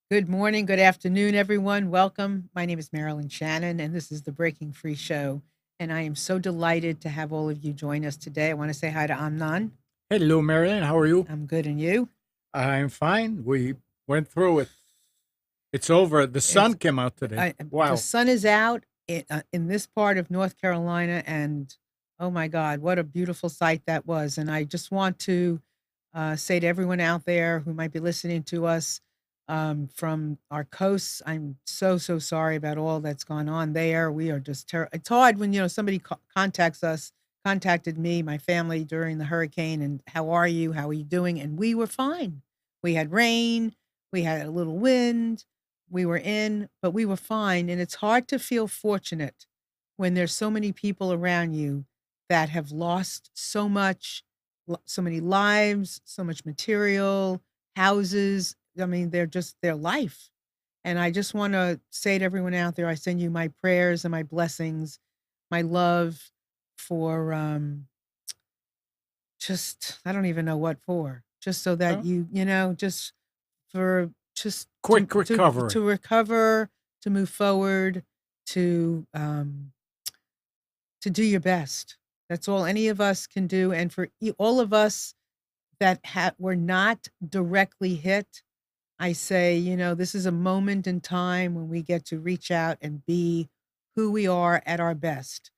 Good morning, good afternoon, everyone. Welcome. My name is Marilyn Shannon, and this is the Breaking Free Show. And I am so delighted to have all of you join us today. I want to say hi to Amnon. Hello, Marilyn. How are you? I'm good, and you? I'm fine. We went through it. It's over. The sun It's came out today. the Wow. sun is out in this part of North Carolina, and oh my God, what a beautiful sight that was! And I just want to say to everyone out there who might be listening to us from our coasts, I'm so sorry about all that's gone on there. We are just it's hard when somebody contacted me, my family during the hurricane, and how are you? How are you doing? And we were fine. We had rain, we had a little wind, we were in, but we were fine. And it's hard to feel fortunate when there's so many people around you that have lost so much, so many lives, so much material, houses. I mean, they're just their life. And I just want to say to everyone out there, I send you my prayers and my blessings, my love for just, I don't even know what for, just so that Well, just for just quick recovery. to recover, to move forward, to um to do your best. That's all any of us can do. And for all of us that were not directly hit, I say, this is a moment in time when we get to reach out and be who we are at our best.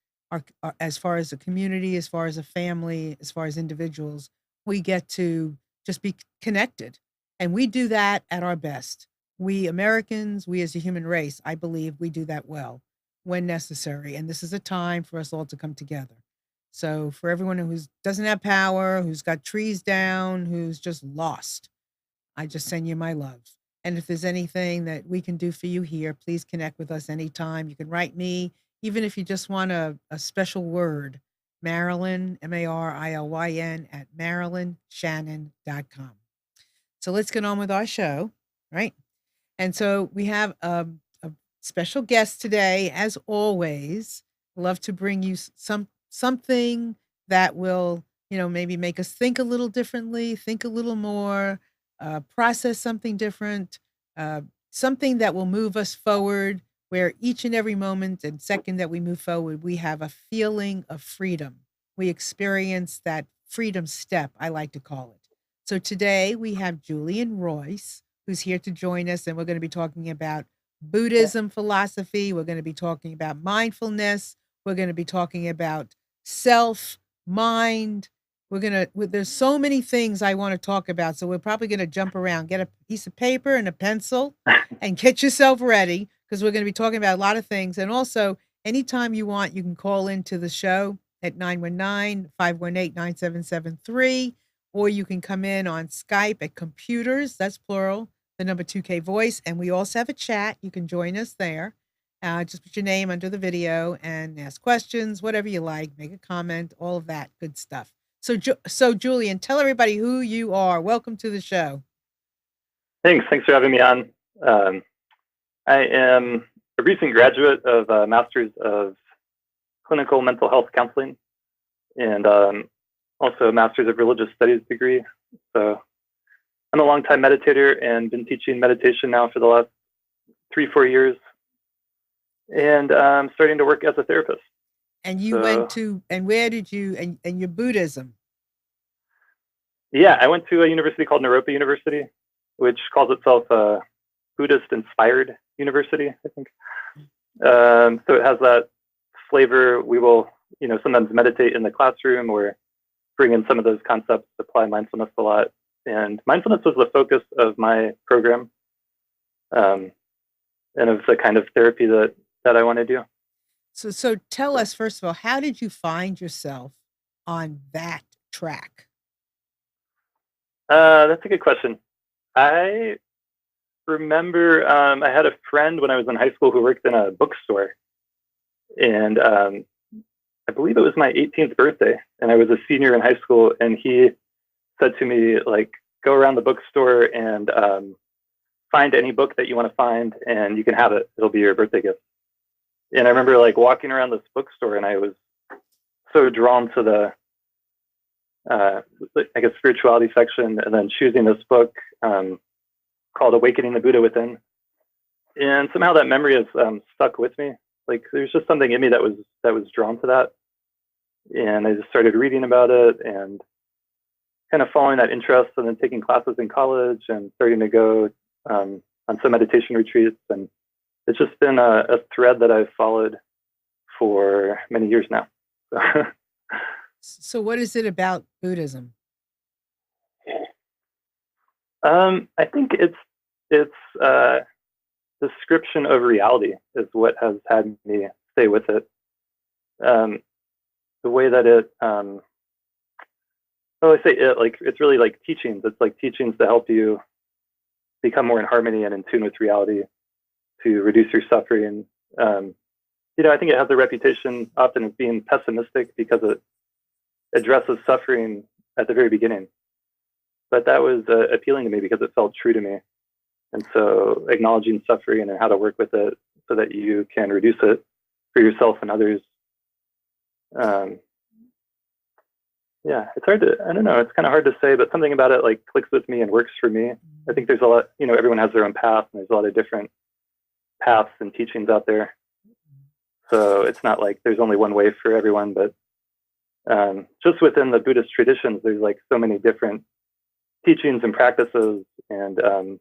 As far as a community, as far as a family, as far as individuals, we get to just be connected. And we do that at our best. We Americans, we as a human race, I believe we do that well when necessary. And this is a time for us all to come together. So for everyone who doesn't have power, who's got trees down, who's just lost, I just send you my love. And if there's anything that we can do for you here, please connect with us anytime. You can write me, even if you just want a special word, Marilyn, Marilyn at MarilynShannon.com. So let's get on with our show, right? And so we have a special guest today, as always. Love to bring you something that will, maybe make us think a little differently, think a little more, process something different, uh, something that will move us forward. Where each and every moment and second that we move forward, we have a feeling of freedom. We experience that freedom step, I like to call it. So today we have Julian Royce, who's here to join us, and we're going to be talking about Buddhism philosophy. We're going to be talking about mindfulness. We're going to be talking about self, mind. There's so many things I want to talk about. So we're probably going to jump around, get a piece of paper and a pencil and get yourself ready because we're going to be talking about a lot of things. And also, anytime you want, you can call into the show at 919-518-9773, or you can come in on Skype at computers, that's plural, the number 2K voice. And we also have a chat. You can join us there. Just put your name under the video and ask questions, whatever you like, make a comment, all of that good stuff. So Julian, tell everybody who you are. Welcome to the show. Thanks for having me on. Um, I am a recent graduate of a Master's of Clinical Mental Health Counseling and also a Master's of Religious Studies degree. So I'm a longtime meditator and been teaching meditation now for the last 3-4 years. And I'm starting to work as a therapist. And you went to, and where did you, and your Buddhism? Yeah, I went to a university called Naropa University, which calls itself a Buddhist inspired university, I think. So it has that flavor. We will, sometimes meditate in the classroom or bring in some of those concepts, apply mindfulness a lot. And mindfulness was the focus of my program, and of the kind of therapy that I want to do. So tell us, first of all, how did you find yourself on that track? That's a good question. I remember I had a friend when I was in high school who worked in a bookstore, and I believe it was my 18th birthday, and I was a senior in high school, and he said to me, like, go around the bookstore and find any book that you want to find, and you can have it. It'll be your birthday gift. And I remember like walking around this bookstore, and I was so drawn to the I guess spirituality section, and then choosing this book called Awakening the Buddha Within. And somehow that memory has stuck with me. Like there's just something in me that was drawn to that. And I just started reading about it and kind of following that interest, and then taking classes in college and starting to go on some meditation retreats. And it's just been a thread that I've followed for many years now. So what is it about Buddhism? I think it's description of reality is what has had me stay with it. The way that it, I say it, like it's really like teachings. It's like teachings to help you become more in harmony and in tune with reality, to reduce your suffering. I think it has a reputation often as being pessimistic because it addresses suffering at the very beginning. But that was appealing to me because it felt true to me. And so acknowledging suffering and how to work with it so that you can reduce it for yourself and others. It's hard to, I don't know, it's kind of hard to say, but something about it like clicks with me and works for me. I think there's a lot, everyone has their own path, and there's a lot of different paths and teachings out there. So it's not like there's only one way for everyone, but just within the Buddhist traditions, there's like so many different teachings and practices and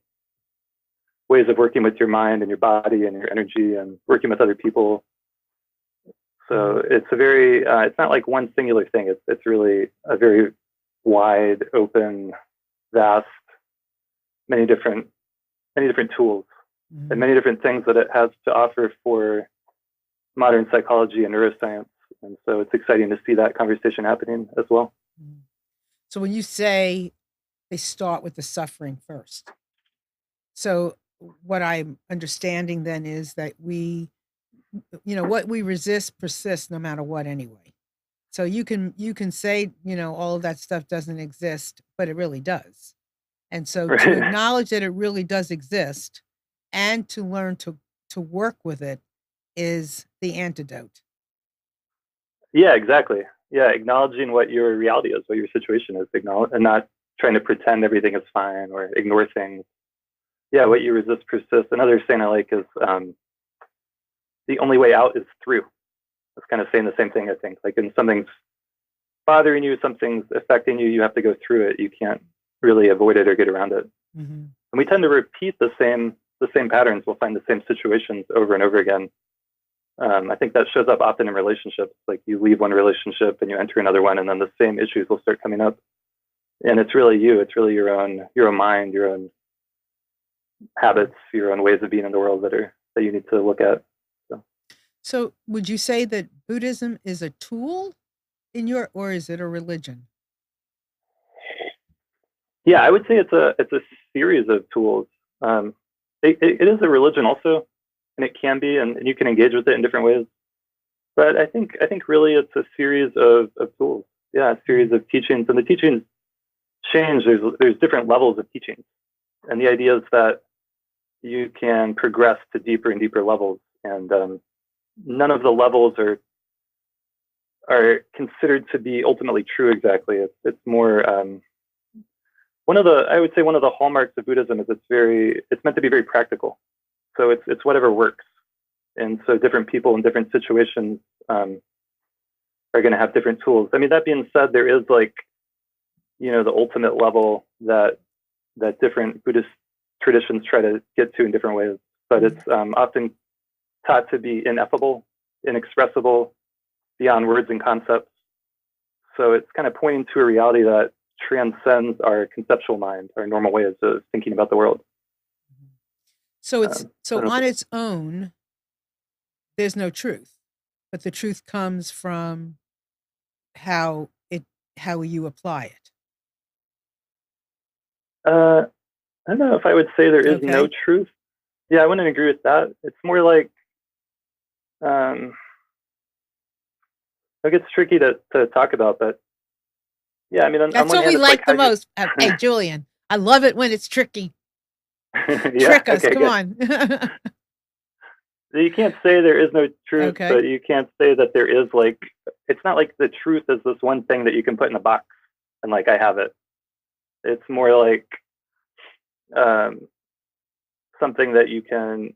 ways of working with your mind and your body and your energy and working with other people. So it's a very, it's not like one singular thing. It's really a very wide, open, vast, many different tools and many different things that it has to offer for modern psychology and neuroscience. And so it's exciting to see that conversation happening as well. So when you say they start with the suffering first, so what I'm understanding then is that what we resist persists no matter what anyway. So you can say, all of that stuff doesn't exist, but it really does. And so to acknowledge that it really does exist and to learn to work with it is the antidote. Yeah, exactly. Yeah, acknowledging what your reality is, what your situation is, and not trying to pretend everything is fine or ignore things. Yeah, what you resist persists. Another saying I like is the only way out is through. It's kind of saying the same thing, I think. Like when something's bothering you, something's affecting you, you have to go through it. You can't really avoid it or get around it. And we tend to repeat the same patterns. We'll find the same situations over and over again. I think that shows up often in relationships. Like you leave one relationship and you enter another one, and then the same issues will start coming up. And it's really you. It's really your own mind, your own habits, your own ways of being in the world that you need to look at. So would you say that Buddhism is a tool or is it a religion? Yeah, I would say it's a series of tools. It is a religion also, and it can be, and you can engage with it in different ways. But I think really it's a series of tools. Yeah, a series of teachings, and the teachings change. There's different levels of teachings, and the idea is that you can progress to deeper and deeper levels, and none of the levels are considered to be ultimately true exactly. It's more one of the hallmarks of Buddhism is it's meant to be very practical. So it's whatever works. And so different people in different situations are going to have different tools. I mean, that being said, there is the ultimate level that different Buddhist traditions try to get to in different ways, but it's often taught to be ineffable, inexpressible, beyond words and concepts. So it's kind of pointing to a reality that transcends our conceptual mind, our normal ways of thinking about the world. So on its own, there's no truth, but the truth comes from how you apply it. I don't know if I would say there is no truth. Yeah, I wouldn't agree with that. It's more like, it gets tricky to talk about, but yeah, I mean, that's what we like the most. Hey, Julian, I love it when it's tricky. Trick us, come on. You can't say there is no truth, but you can't say that there is it's not like the truth is this one thing that you can put in a box and I have it. It's more like, something that you can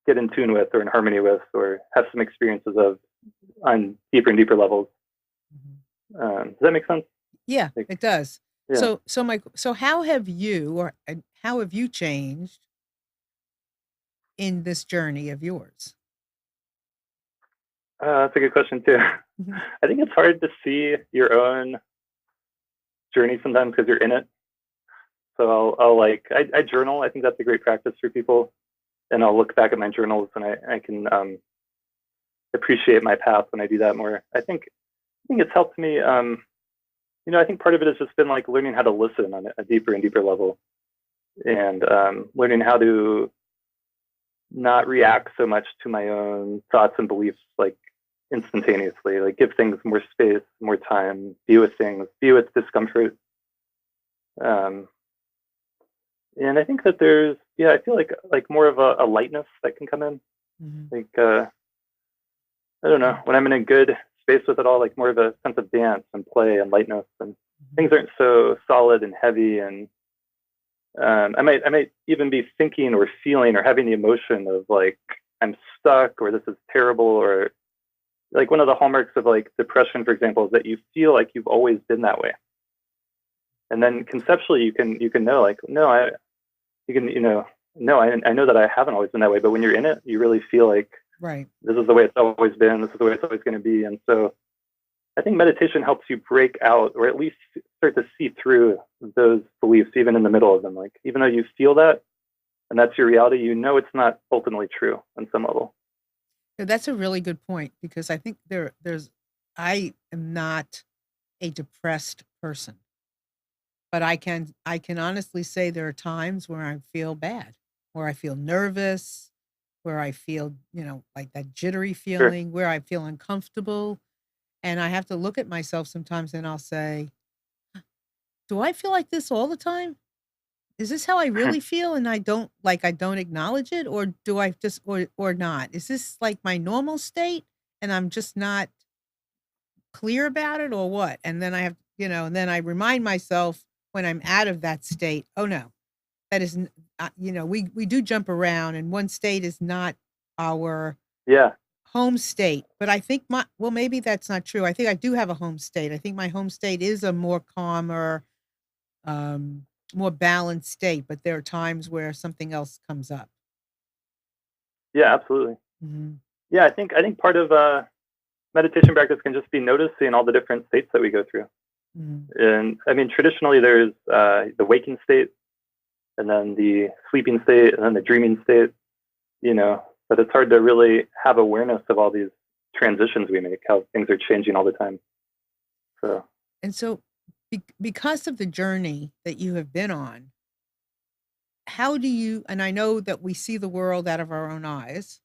get in tune with or in harmony with or have some experiences of on deeper and deeper levels. Does that make sense? Yeah, Like, it does. yeah. So how have you changed in this journey of yours? That's a good question too. I think it's hard to see your own journey sometimes because you're in it. So I journal. I think that's a great practice for people. And I'll look back at my journals and I can appreciate my path when I do that more. I think it's helped me. I think part of it has just been like learning how to listen on a deeper and deeper level, and learning how to not react so much to my own thoughts and beliefs like instantaneously. Like give things more space, more time, be with things, be with discomfort. And I think that I feel like more of a lightness that can come in. Like, I don't know, when I'm in a good space with it all, like more of a sense of dance and play and lightness, and things aren't so solid and heavy. And I might even be thinking or feeling or having the emotion of like, I'm stuck or this is terrible, or like one of the hallmarks of like depression, for example, is that you feel like you've always been that way. And then conceptually you can know like, no, I know that I haven't always been that way, but when you're in it, you really feel like, right, this is the way it's always been. This is the way it's always going to be. And so I think meditation helps you break out, or at least start to see through those beliefs, even in the middle of them. Like, even though you feel that, and that's your reality, it's not ultimately true on some level. That's a really good point, because I think I am not a depressed person, but I can honestly say there are times where I feel bad, where I feel nervous, where I feel, like that jittery feeling, Sure. where I feel uncomfortable. And I have to look at myself sometimes and I'll say, do I feel like this all the time? Is this how I really feel? And I don't acknowledge it, or do I just, or not? Is this like my normal state and I'm just not clear about it, or what? And then I have, and then I remind myself when I'm out of that state, oh no, that isn't, we do jump around, and one state is not our Yeah. home state. But I think maybe that's not true. I think I do have a home state. I think my home state is a more calmer, more balanced state, but there are times where something else comes up. Yeah, absolutely. Mhm. Yeah, I think part of meditation practice can just be noticing all the different states that we go through. Mhm. And I mean, traditionally there's the waking state, and then the sleeping state, and then the dreaming state, but it's hard to really have awareness of all these transitions we make, how things are changing all the time. So, And so, because of the journey that you have been on, how do you, and I know that we see the world out of our own eyes.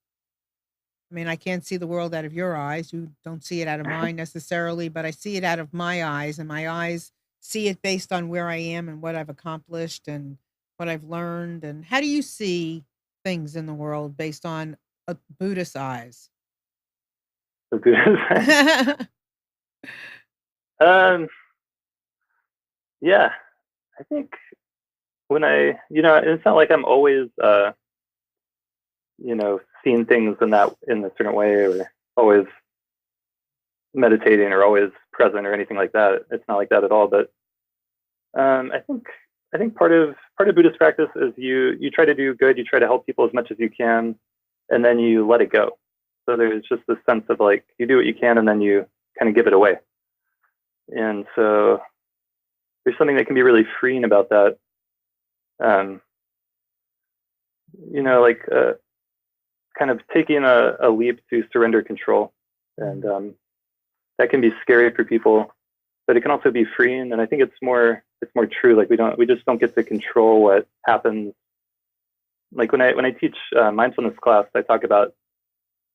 I mean, I can't see the world out of your eyes. You don't see it out of mine necessarily, but I see it out of my eyes, and my eyes see it based on where I am and what I've accomplished and what I've learned. And how do you see things in the world based on a Buddhist eyes? so good. Yeah, I think when it's not like I'm always, seeing things in a certain way, or always meditating or always present or anything like that. It's not like that at all. But I think part of Buddhist practice is you try to do good, you try to help people as much as you can, and then you let it go. So there's just this sense of like, you do what you can and then you kind of give it away. And so there's something that can be really freeing about that. Kind of taking a leap to surrender control. And that can be scary for people, but it can also be freeing. And I think it's more true. Like we just don't get to control what happens. Like when I teach mindfulness class, I talk about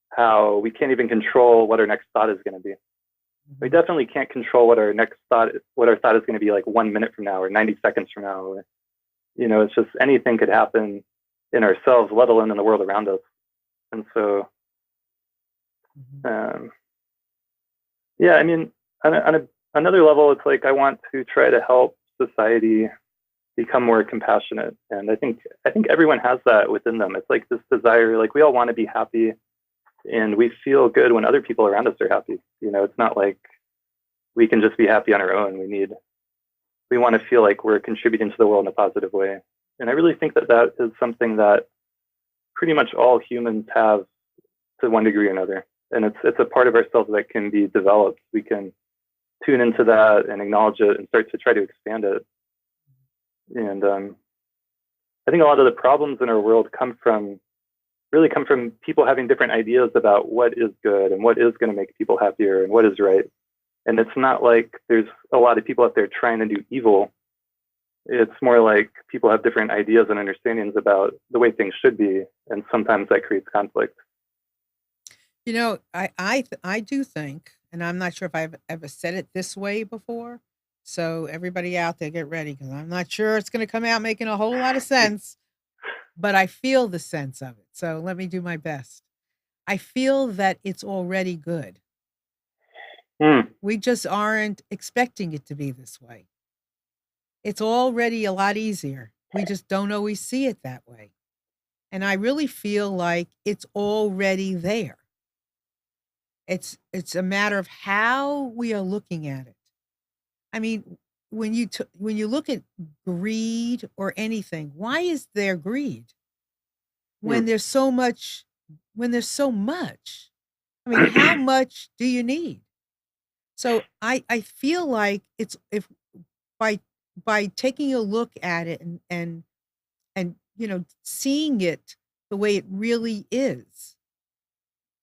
how we can't even control what our next thought is going to be. We definitely can't control what our thought is going to be like 1 minute from now or 90 seconds from now. Or, it's just anything could happen in ourselves, let alone in the world around us. And so, I mean, on another level, it's like I want to try to help society become more compassionate. And I think everyone has that within them. It's like this desire, like we all want to be happy, and we feel good when other people around us are happy. It's not like we can just be happy on our own. We want to feel like we're contributing to the world in a positive way. And I really think that is something that pretty much all humans have to one degree or another. And it's a part of ourselves that can be developed. We can tune into that and acknowledge it and start to try to expand it. And I think a lot of the problems in our world come from people having different ideas about what is good and what is going to make people happier and what is right. And it's not like there's a lot of people out there trying to do evil. It's more like people have different ideas and understandings about the way things should be, and sometimes that creates conflict. I do think, and I'm not sure if I've ever said it this way before, so everybody out there get ready, because I'm not sure it's going to come out making a whole lot of sense, but I feel the sense of it. So let me do my best. I feel that it's already good. We just aren't expecting it to be this way. It's already a lot easier. We just don't always see it that way. And I really feel like it's already there. It's a matter of how we are looking at it. I mean, when you look at greed or anything, why is there greed? When there's so much, I mean, how much do you need? So I feel like it's if by taking a look at it and seeing it the way it really is.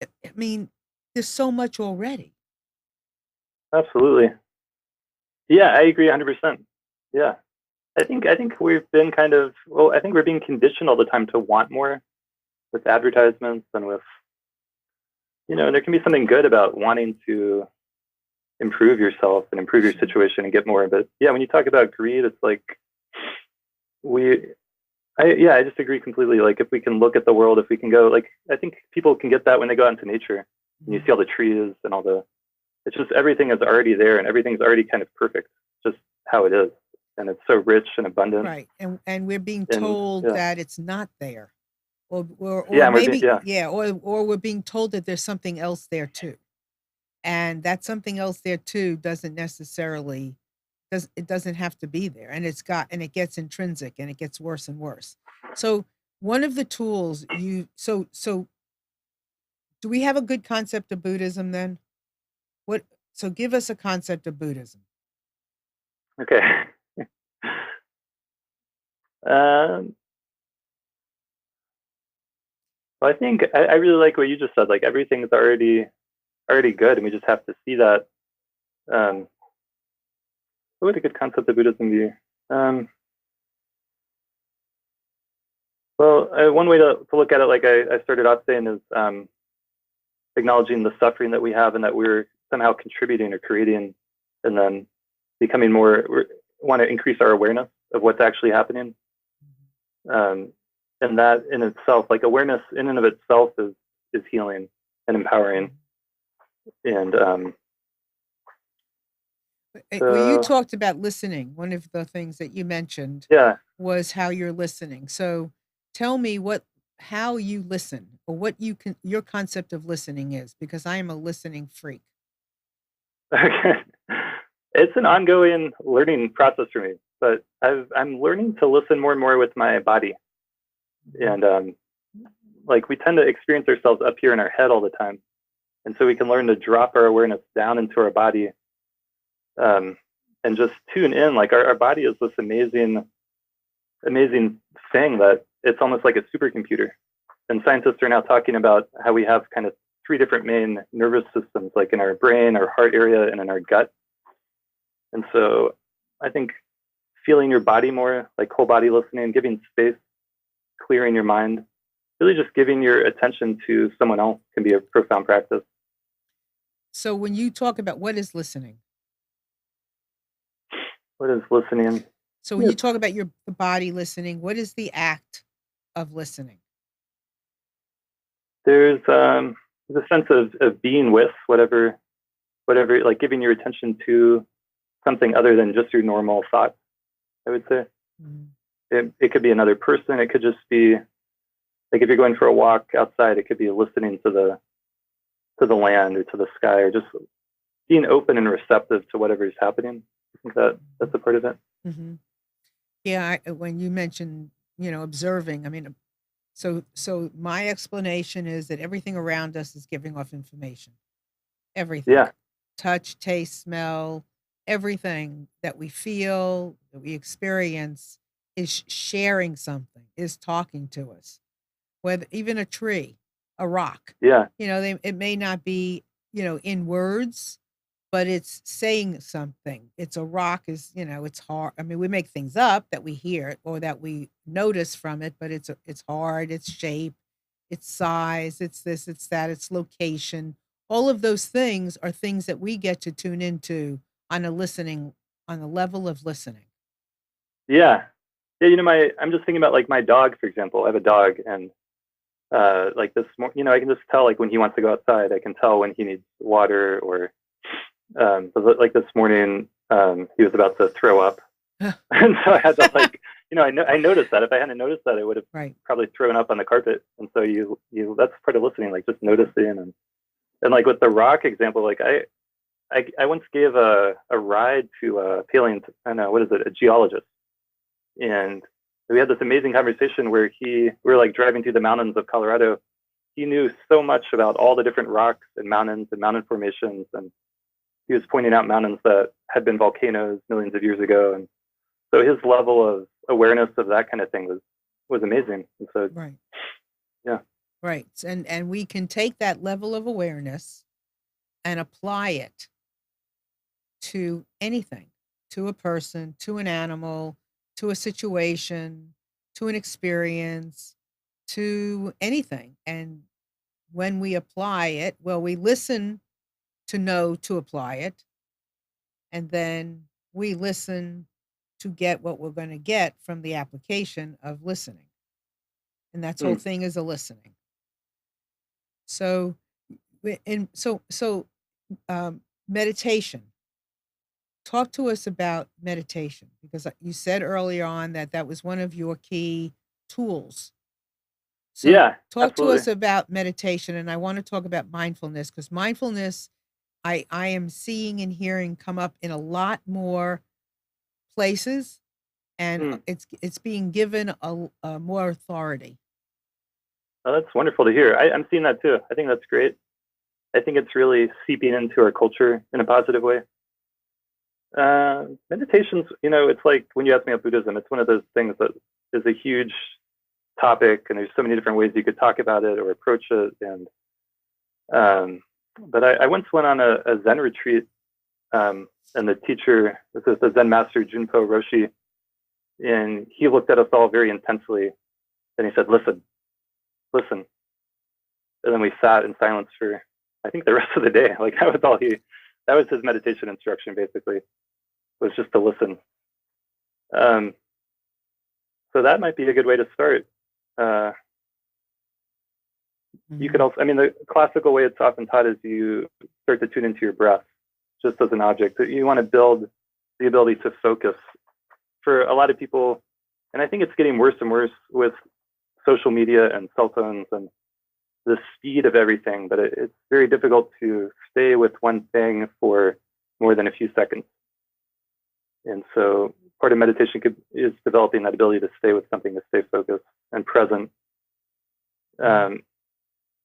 I mean, there's so much already. Absolutely. Yeah, I agree 100%. Yeah. I think we've been I think we're being conditioned all the time to want more with advertisements and with, there can be something good about wanting to improve yourself and improve your situation and get more. But yeah, when you talk about greed, it's like I just agree completely. Like if we can look at the world, if we can go, like, I think people can get that when they go out into nature and you see all the trees and it's just everything is already there and everything's already kind of perfect, just how it is. And it's so rich and abundant. Right. And we're being told that it's not there. Or we're being told that there's something else there too. And that something else there too doesn't necessarily doesn't have to be there. And it gets intrinsic and it gets worse and worse. So one of the tools so do we have a good concept of Buddhism then? So give us a concept of Buddhism. Okay. Well, I think I really like what you just said. Like everything's already good, and we just have to see that. What would a good concept of Buddhism be? Well, one way to look at it, like I started off saying, is acknowledging the suffering that we have and that we're somehow contributing or creating, and then becoming we want to increase our awareness of what's actually happening. And that in itself, like awareness in and of itself is healing and empowering. And when you talked about listening, one of the things that you mentioned was how you're listening. So tell me how you listen, or what your concept of listening is, because I am a listening freak. Okay. It's an ongoing learning process for me, but I'm learning to listen more and more with my body. And like we tend to experience ourselves up here in our head all the time. And so we can learn to drop our awareness down into our body, and just tune in. Like our body is this amazing thing that it's almost like a supercomputer. And scientists are now talking about how we have kind of 3 different main nervous systems, like in our brain, our heart area, and in our gut. And so I think feeling your body more, like whole body listening, giving space, clearing your mind, really just giving your attention to someone else can be a profound practice. So when you talk about what is listening? What is listening? So when you talk about the body listening, what is the act of listening? There's a sense of being with whatever, like giving your attention to something other than just your normal thoughts, I would say. Mhm. It could be another person. It could just be like if you're going for a walk outside, it could be listening to the land or to the sky, or just being open and receptive to whatever is happening. I think that's a part of it. Mm-hmm. Yeah, when you mentioned, observing, I mean, so my explanation is that everything around us is giving off information. Everything. Yeah, Touch, taste, smell, everything that we feel, that we experience is sharing something, is talking to us. Whether even a tree, a rock, yeah, it may not be, in words, but it's saying something. It's a rock is, it's hard. I mean, we make things up that we hear or that we notice from it, but it's hard, its shape, its size, it's this, it's that, its location. All of those things are things that we get to tune into on on a level of listening. yeah, yeah. I'm just thinking about like my dog, for example. I have a dog, and like this I can just tell like when he wants to go outside. I can tell when he needs water, or so like this morning, he was about to throw up, and so I had to like, I noticed that. If I hadn't noticed that, I would have Right. probably thrown up on the carpet. And so that's part of listening, like just noticing. And like with the rock example, like I once gave a ride to a I don't know, what is it, a geologist, and we had this amazing conversation where we were like driving through the mountains of Colorado. He knew so much about all the different rocks and mountains and mountain formations, and he was pointing out mountains that had been volcanoes millions of years ago. And so his level of awareness of that kind of thing was amazing. And so, Right. yeah. Right. And we can take that level of awareness and apply it to anything, to a person, to an animal, to a situation, to an experience, to anything. And when we apply it, well, we listen to know to apply it, and then we listen to get what we're going to get from the application of listening. And that whole thing is a listening. So, meditation. Talk to us about meditation, because you said earlier on that that was one of your key tools. So Yeah, talk to absolutely. us about meditation, and I want to talk about mindfulness, because mindfulness, I am seeing and hearing come up in a lot more places, and it's being given a more authority. Oh, that's wonderful to hear. I'm seeing that too. I think that's great. I think it's really seeping into our culture in a positive way. Meditations, it's like when you ask me about Buddhism, it's one of those things that is a huge topic, and there's so many different ways you could talk about it or approach it. But I once went on a Zen retreat, and the teacher, this is the Zen master Junpo Roshi, and he looked at us all very intensely, and he said, "Listen, listen." And then we sat in silence for, I think, the rest of the day. Like that was his meditation instruction, basically, was just to listen. So that might be a good way to start. You could also, I mean, the classical way it's often taught is you start to tune into your breath just as an object. You want to build the ability to focus. For a lot of people, and I think it's getting worse and worse with social media and cell phones and the speed of everything, but it's very difficult to stay with one thing for more than a few seconds. And so part of meditation is developing that ability to stay with something, to stay focused and present.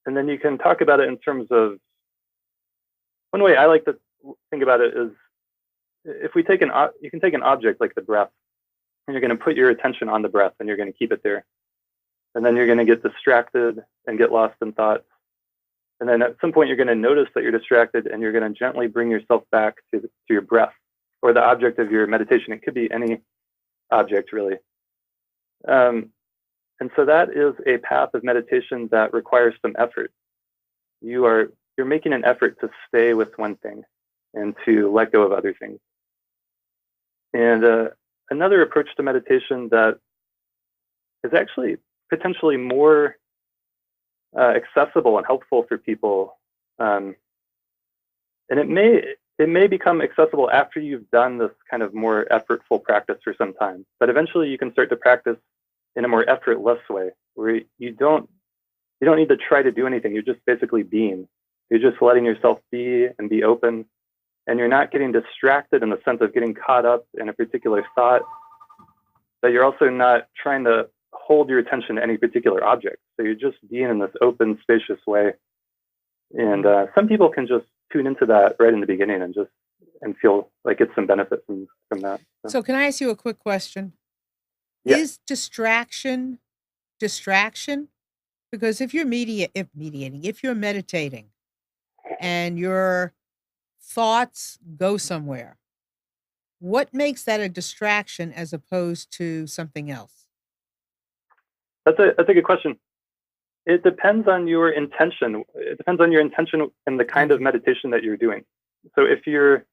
And then you can talk about it in terms of, one way I like to think about it is, if you can take an object like the breath, and you're going to put your attention on the breath, and you're going to keep it there. And then you're going to get distracted and get lost in thoughts. And then at some point, you're going to notice that you're distracted, and you're going to gently bring yourself back to your breath, or the object of your meditation. It could be any object, really. And so that is a path of meditation that requires some effort. You're making an effort to stay with one thing and to let go of other things. And another approach to meditation that is actually potentially more accessible and helpful for people, and it it may become accessible after you've done this kind of more effortful practice for some time. But eventually you can start to practice in a more effortless way, where you don't need to try to do anything. You're just basically being. You're just letting yourself be and be open. And you're not getting distracted in the sense of getting caught up in a particular thought. But you're also not trying to hold your attention to any particular object. So you're just being in this open, spacious way. And some people can just tune into that right in the beginning and feel like it's some benefit from that. So can I ask you a quick question? Yeah. Is distraction? Because if you're if you're meditating and your thoughts go somewhere, what makes that a distraction as opposed to something else? That's a good question. It depends on your intention. It depends on your intention and the kind of meditation that you're doing. So if you're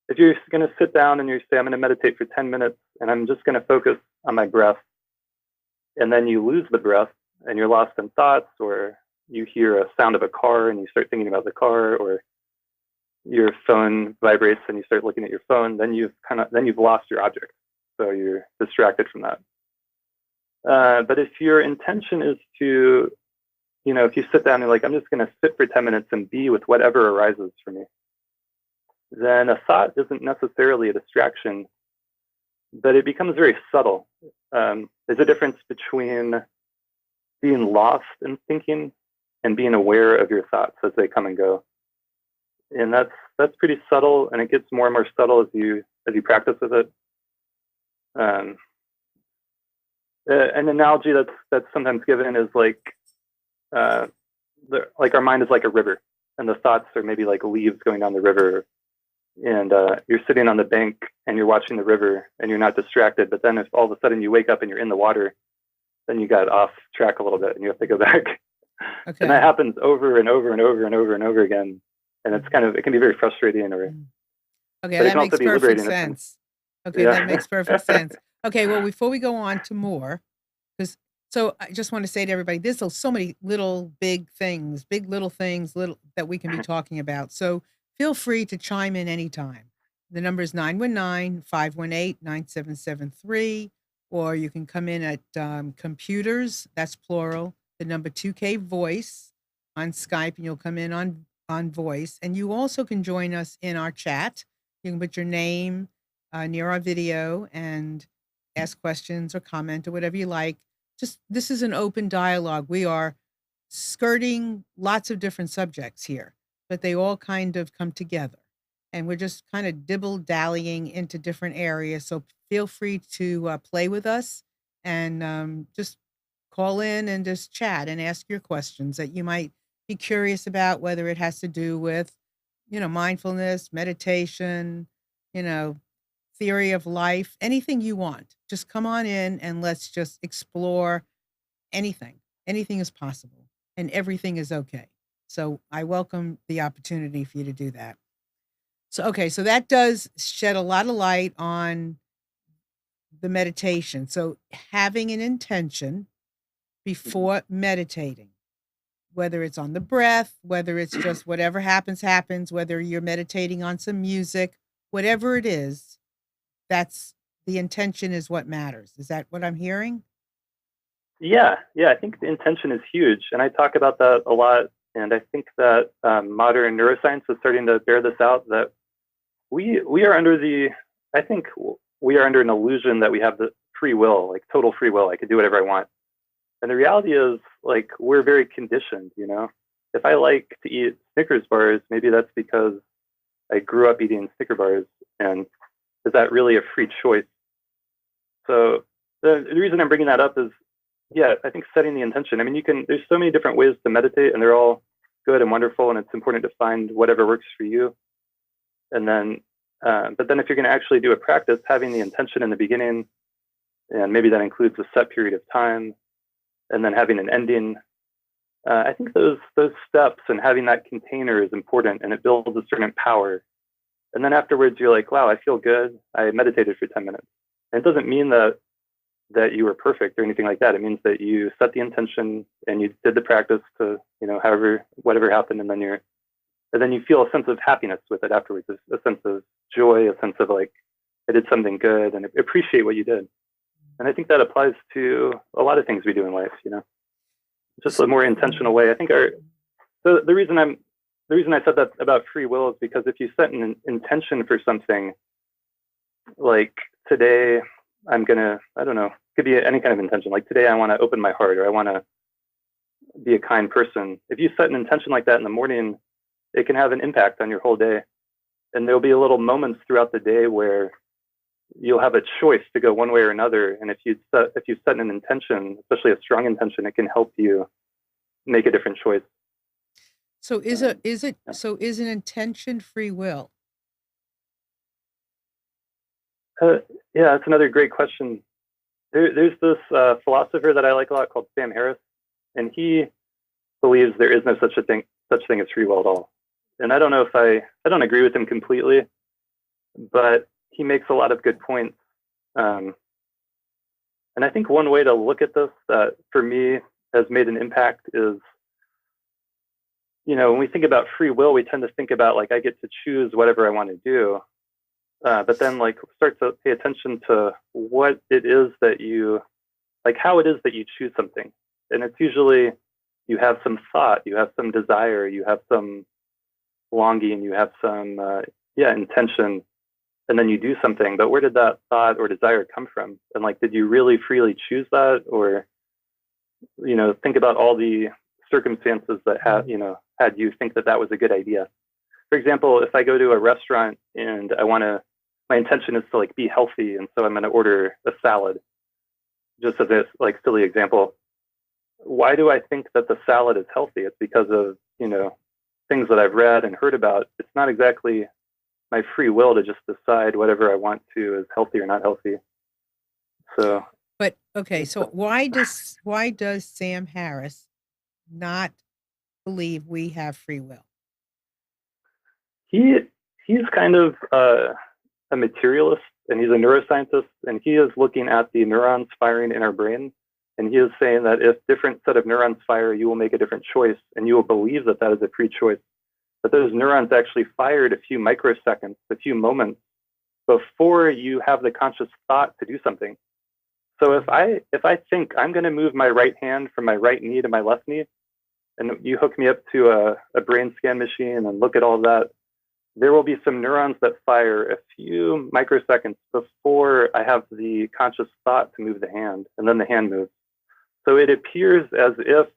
going to sit down and you say, I'm going to meditate for 10 minutes and I'm just going to focus on my breath, and then you lose the breath and you're lost in thoughts, or you hear a sound of a car and you start thinking about the car, or your phone vibrates and you start looking at your phone, then you've lost your object. So you're distracted from that. But if your intention is to, if you sit down and you're like, I'm just going to sit for 10 minutes and be with whatever arises for me, then a thought isn't necessarily a distraction, but it becomes very subtle. There's a difference between being lost in thinking and being aware of your thoughts as they come and go. And that's pretty subtle, and it gets more and more subtle as you practice with it. An analogy that's sometimes given is like our mind is like a river, and the thoughts are maybe like leaves going down the river, and you're sitting on the bank and you're watching the river and you're not distracted. But then if all of a sudden you wake up and you're in the water, then you got off track a little bit and you have to go back. Okay. And that happens over and over and over and over and over again. And it can be very frustrating, or that makes perfect sense. Okay, yeah. That makes perfect sense. Okay, well, before we go on to more, so I just want to say to everybody, there's so many little big little things that we can be talking about. So feel free to chime in anytime. The number is 919-518-9773, or you can come in at computers, that's plural, the number 2K voice on Skype, and you'll come in on voice. And you also can join us in our chat. You can put your name near our video and ask questions or comment or whatever you like. This is an open dialogue. We are skirting lots of different subjects here, but they all kind of come together. And we're just kind of dibble-dallying into different areas. So feel free to play with us and just call in and just chat and ask your questions that you might be curious about, whether it has to do with, mindfulness, meditation, theory of life, anything you want. Just come on in and let's just explore anything. Anything is possible and everything is okay. So I welcome the opportunity for you to do that. So that does shed a lot of light on the meditation. So having an intention before meditating, whether it's on the breath, whether it's just whatever happens, whether you're meditating on some music, whatever it is, that's the intention is what matters. Is that what I'm hearing? Yeah. I think the intention is huge. And I talk about that a lot. And I think that modern neuroscience is starting to bear this out, that we are under an illusion that we have the free will, like total free will. I can do whatever I want. And the reality is, like, we're very conditioned, If I like to eat Snickers bars, maybe that's because I grew up eating Snicker bars, and is that really a free choice? So the reason I'm bringing that up is, I think setting the intention. I mean, there's so many different ways to meditate, and they're all good and wonderful, and it's important to find whatever works for you. And then, but then if you're going to actually do a practice, having the intention in the beginning, and maybe that includes a set period of time, and then having an ending. I think those steps and having that container is important, and it builds a certain power. And then afterwards, you're like, wow, I feel good. I meditated for 10 minutes. And it doesn't mean that you were perfect or anything like that. It means that you set the intention and you did the practice to, whatever happened, and then you're and then you feel a sense of happiness with it afterwards, a sense of joy, a sense of like, I did something good and appreciate what you did. And I think that applies to a lot of things we do in life, just a more intentional way. I think the reason I said that about free will is because if you set an intention for something, like today I'm gonna, I don't know, could be any kind of intention. Like today I want to open my heart, or I want to be a kind person. If you set an intention like that in the morning, it can have an impact on your whole day. And there'll be little moments throughout the day where you'll have a choice to go one way or another. And if you set an intention, especially a strong intention, it can help you make a different choice. So is an intention free will? Yeah, that's another great question. There's this philosopher that I like a lot called Sam Harris, and he believes there is no such thing as free will at all. And I don't know if I don't agree with him completely, but he makes a lot of good points. And I think one way to look at this that for me has made an impact is, when we think about free will, we tend to think about like, I get to choose whatever I want to do. But then like start to pay attention to what it is that you, like how it is that you choose something. And it's usually you have some thought, you have some desire, you have some longing, you have some, intention, and then you do something. But where did that thought or desire come from? And like, did you really freely choose that? Or, think about all the circumstances that had you think that was a good idea. For example, if I go to a restaurant and my intention is to like be healthy, and so I'm going to order a salad, just as a like silly example. Why do I think that the salad is healthy? It's because of, things that I've read and heard about. It's not exactly my free will to just decide whatever I want to is healthy or not healthy. So, but okay, so why does Sam Harris not believe we have free will? He's kind of a materialist, and he's a neuroscientist, and he is looking at the neurons firing in our brain, and he is saying that if different set of neurons fire, you will make a different choice, and you will believe that is a free choice. But those neurons actually fired a few microseconds, a few moments before you have the conscious thought to do something. So if I think I'm going to move my right hand from my right knee to my left knee, and you hook me up to a brain scan machine and look at all that, there will be some neurons that fire a few microseconds before I have the conscious thought to move the hand, and then the hand moves. So it appears as if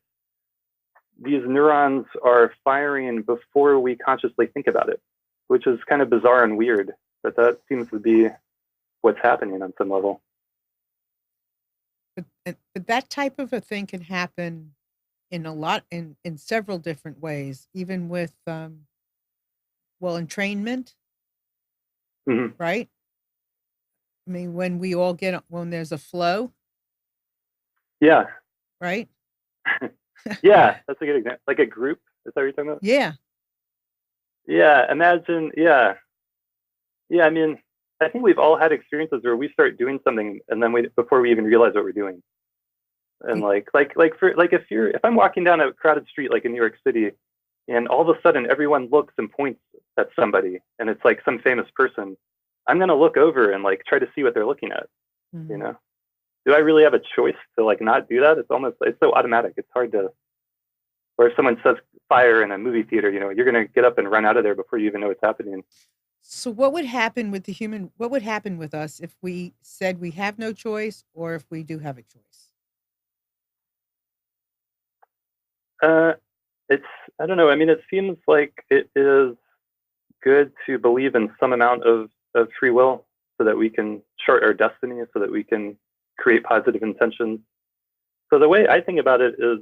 these neurons are firing before we consciously think about it, which is kind of bizarre and weird, but that seems to be what's happening on some level. But that type of a thing can happen in several different ways, even with entrainment, mm-hmm. Right? I mean, when there's a flow. Yeah. Right? Yeah, that's a good example. Like a group, is that what you're talking about? Yeah. Yeah, imagine, yeah. Yeah, I mean, I think we've all had experiences where we start doing something and then before we even realize what we're doing. And if I'm walking down a crowded street like in New York City, and all of a sudden everyone looks and points at somebody, and it's like some famous person, I'm gonna look over and like try to see what they're looking at. Mm-hmm. Do I really have a choice to like not do that? It's so automatic. It's hard to. Or if someone says fire in a movie theater, you're gonna get up and run out of there before you even know what's happening. So what would happen with what would happen with us if we said we have no choice, or if we do have a choice? I don't know. I mean, it seems like it is good to believe in some amount of free will so that we can chart our destiny, so that we can create positive intentions. So the way I think about it is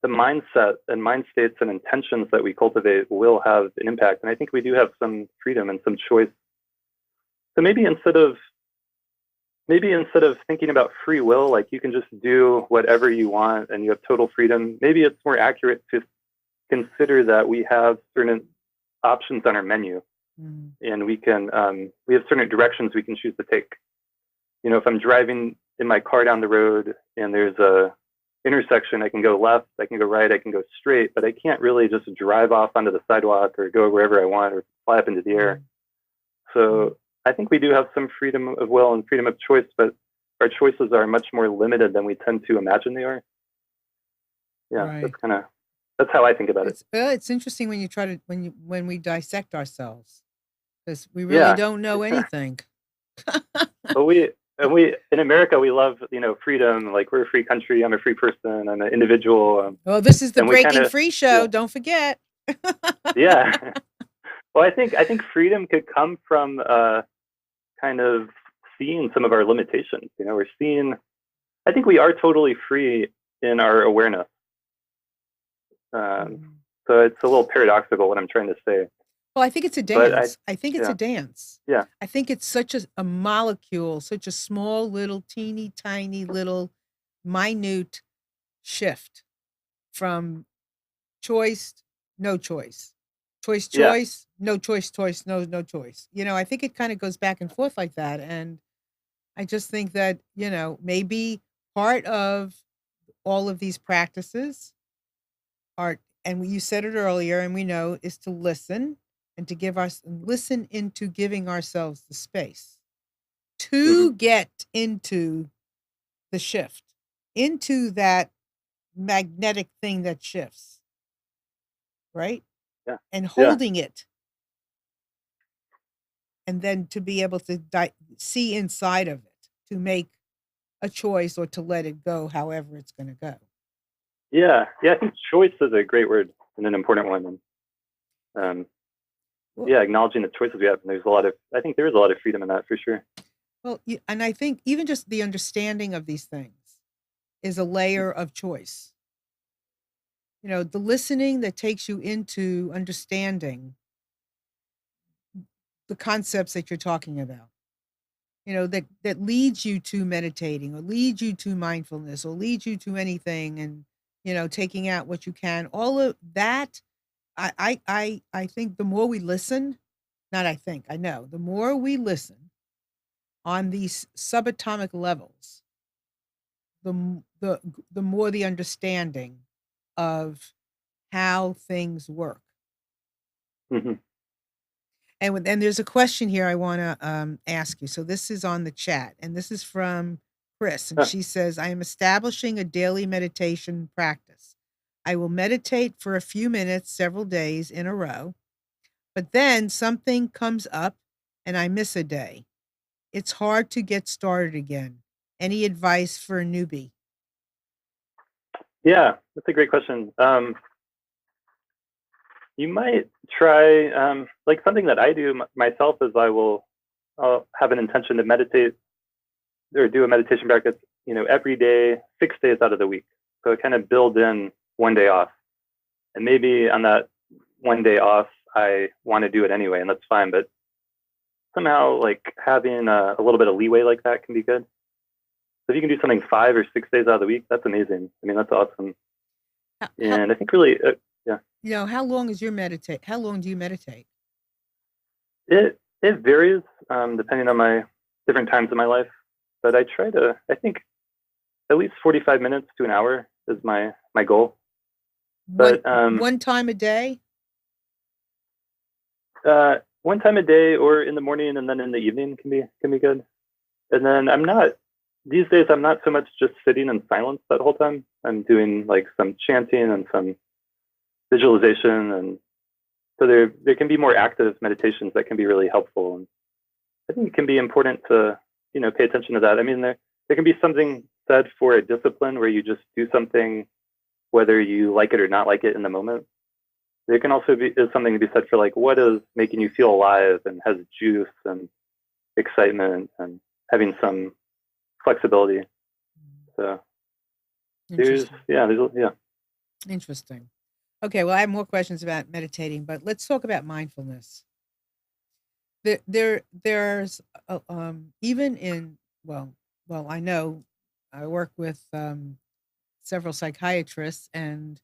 the mindset and mind states and intentions that we cultivate will have an impact. And I think we do have some freedom and some choice. So maybe instead of thinking about free will, like you can just do whatever you want and you have total freedom, maybe it's more accurate to consider that we have certain options on our menu. Mm-hmm. And we have certain directions we can choose to take. If I'm driving in my car down the road and there's a intersection. I can go left, I can go right, I can go straight, but I can't really just drive off onto the sidewalk or go wherever I want or fly up into the air. So I think we do have some freedom of will and freedom of choice, but our choices are much more limited than we tend to imagine they are. Yeah, Right. that's how I think about it. It's interesting when you try to when we dissect ourselves, because we really Yeah, don't know anything. but we in America we love freedom. Like, we're a free country. I'm a free person. I'm an individual. Well, this is the And we Breaking Free show. yeah, Don't forget. yeah. Well, I think freedom could come from kind of seeing some of our limitations. We're seeing. I think we are totally free in our awareness. So it's a little paradoxical what I'm trying to say. Well, I think it's a But dance. I think it's yeah, a dance. yeah, I think it's such a molecule, such a small little teeny tiny little minute shift from choice, no choice. Choice, yeah, choice, no choice, choice, no choice. I think it kind of goes back and forth like that. And I just think that, maybe part of all of these practices are, and you said it earlier, and we know, is to listen and to listen into giving ourselves the space hmm to get into the shift, into that magnetic thing that shifts, right? yeah, And yeah, holding it, and then to be able to see inside of it, to make a choice or to let it go, however it's going to go. yeah. I think choice is a great word and an important one. And Well, yeah, acknowledging the choices we have. And I think there is a lot of freedom in that for sure. well, and I think even just the understanding of these things is a layer of choice. The listening that takes you into understanding the concepts that you're talking about, that leads you to meditating or leads you to mindfulness or leads you to anything, and, taking out what you can, all of that. I think the more we listen, not I think, I know, the more we listen on these subatomic levels, the more the understanding of how things work. hmm And there's a question here I want to ask you. So this is on the chat, and this is from Chris, and she says, "I am establishing a daily meditation practice. I will meditate for a few minutes several days in a row, but then something comes up and I miss a day. It's hard to get started again. Any advice for a newbie?" Yeah, that's a great question. You might try, like, something that I do myself is I'll have an intention to meditate or do a meditation practice, every day, 6 days out of the week. So kind of build in one day off. And maybe on that one day off, I want to do it anyway, and that's fine. But somehow, like, having a little bit of leeway like that can be good. So if you can do something 5 or 6 days out of the week, that's amazing. I mean, that's awesome. And I think really, yeah, How long is your meditate? How long do you meditate? it varies depending on my different times in my life. But I think at least 45 minutes to an hour is my goal. But One time a day? one time a day, or in the morning and then in the evening can be good. And then these days I'm not so much just sitting in silence that whole time. I'm doing like some chanting and some visualization, and so there can be more active meditations that can be really helpful. And I think it can be important to pay attention to that. I mean, there can be something said for a discipline where you just do something whether you like it or not like it in the moment. There can also be something to be said for, like, what is making you feel alive and has juice and excitement and having some flexibility. So there's Interesting. Interesting. Okay, well, I have more questions about meditating, but let's talk about mindfulness. There's even in I know I work with several psychiatrists, and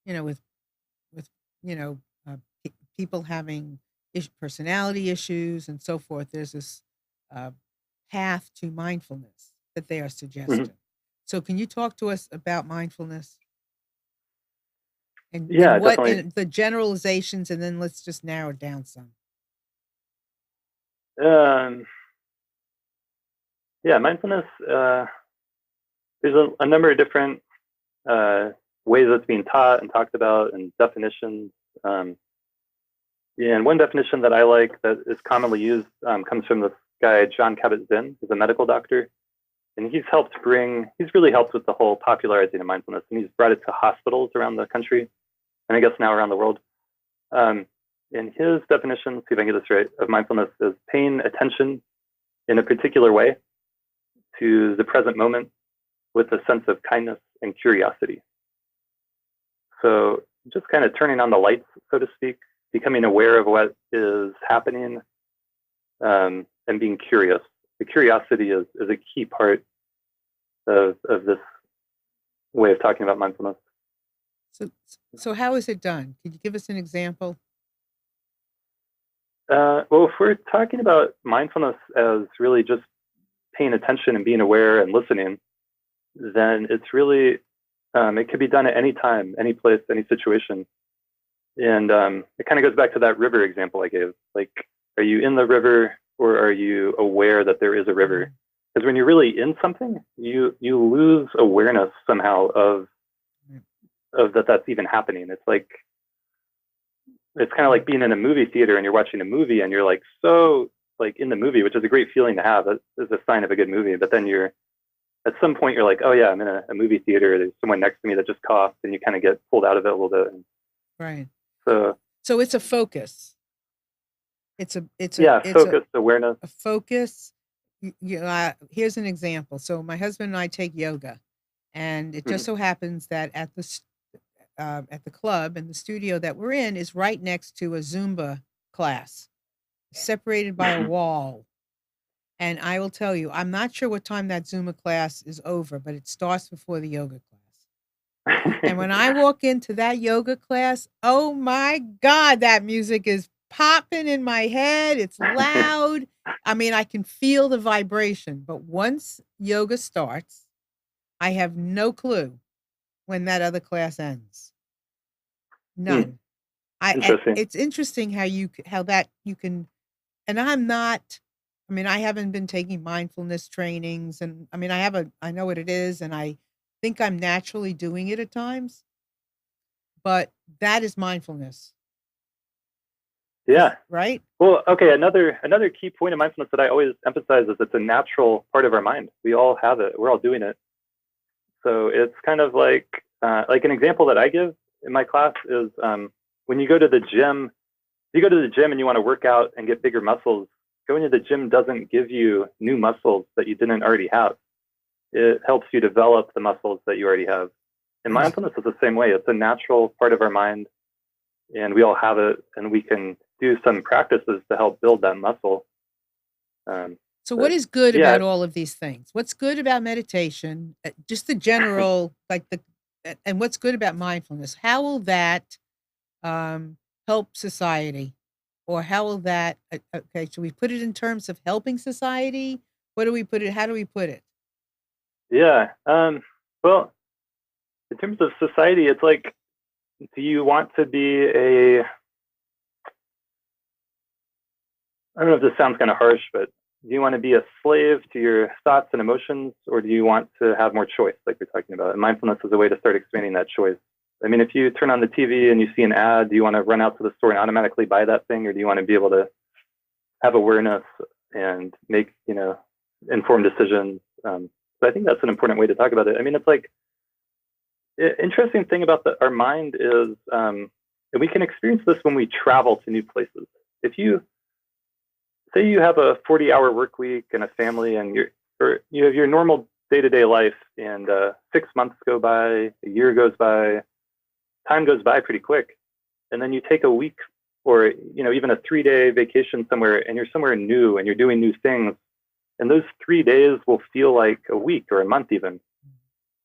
with you know people having personality issues and so forth. There's this uh, path to mindfulness that they are mhm. suggesting. So can you talk to us about mindfulness and Yeah, what definitely. and the generalizations, and then let's just narrow it down some. Um, yeah, mindfulness. There's a number of different ways that's being taught and talked about, and definitions. Um, yeah, and one definition that I like that is commonly used comes from this guy John Kabat-Zinn, who's a medical doctor, and he's really helped with the whole popularizing of mindfulness, and he's brought it to hospitals around the country, and I guess now around the world. Um, and his definition, see if I can get this right, of mindfulness is paying attention in a particular way to the present moment with a sense of kindness and curiosity. So just kind of turning on the lights, so to speak, becoming aware of what is happening, and being curious. The curiosity is a key part of this way of talking about mindfulness. So how is it done? Could you give us an example? Well, if we're talking about mindfulness as really just paying attention and being aware and listening, then it's really, it could be done at any time, any place, any situation. And it kind of goes back to that river example I gave. Like, are you in the river or are you aware that there is a river? Because when you're really in something, you lose awareness somehow of that's even happening. It's kind of like being in a movie theater and you're watching a movie and you're like so like in the movie, which is a great feeling to have. That is a sign of a good movie. But then at some point you're like, oh yeah, I'm in a movie theater. There's someone next to me that just coughed, and you kind of get pulled out of it a little bit. Right. So it's a focus. Focused awareness. A focus. Here's an example. So my husband and I take yoga, and it just so happens that at the club and the studio that we're in is right next to a Zumba class, separated by a wall. And I will tell you, I'm not sure what time that Zumba class is over, but it starts before the yoga class. And when I walk into that yoga class, oh my God, that music is popping in my head. It's loud. I mean, I can feel the vibration. But once yoga starts, I have no clue when that other class ends. None. Interesting. It's interesting how you can, and I haven't been taking mindfulness trainings, and I mean, I know what it is, and I think I'm naturally doing it at times, but that is mindfulness. Yeah. Right? Well, okay. Another key point of mindfulness that I always emphasize is it's a natural part of our mind. We all have it. We're all doing it. So it's kind of like an example that I give in my class is when you go to the gym. If you go to the gym and you want to work out and get bigger muscles, going to the gym doesn't give you new muscles that you didn't already have. It helps you develop the muscles that you already have. And mindfulness is the same way. It's a natural part of our mind, and we all have it, and we can do some practices to help build that muscle. So what is good about all of these things? What's good about meditation? Just the general, and what's good about mindfulness? How will that help society? Or how will that, okay, should we put it in terms of helping society? How do we put it? Yeah. Well, in terms of society, it's like, do you want to be I don't know if this sounds kind of harsh, but do you want to be a slave to your thoughts and emotions, or do you want to have more choice, like we're talking about? And mindfulness is a way to start expanding that choice. I mean, if you turn on the TV and you see an ad, do you want to run out to the store and automatically buy that thing, or do you want to be able to have awareness and make, informed decisions? So I think that's an important way to talk about it. I mean, it's like, interesting thing about our mind is, and we can experience this when we travel to new places. If you say you have a 40-hour work week and a family, and you have your normal day-to-day life, and 6 months go by, a year goes by, time goes by pretty quick, and then you take a week or even a 3-day vacation somewhere, and you're somewhere new and you're doing new things, and those 3 days will feel like a week or a month even.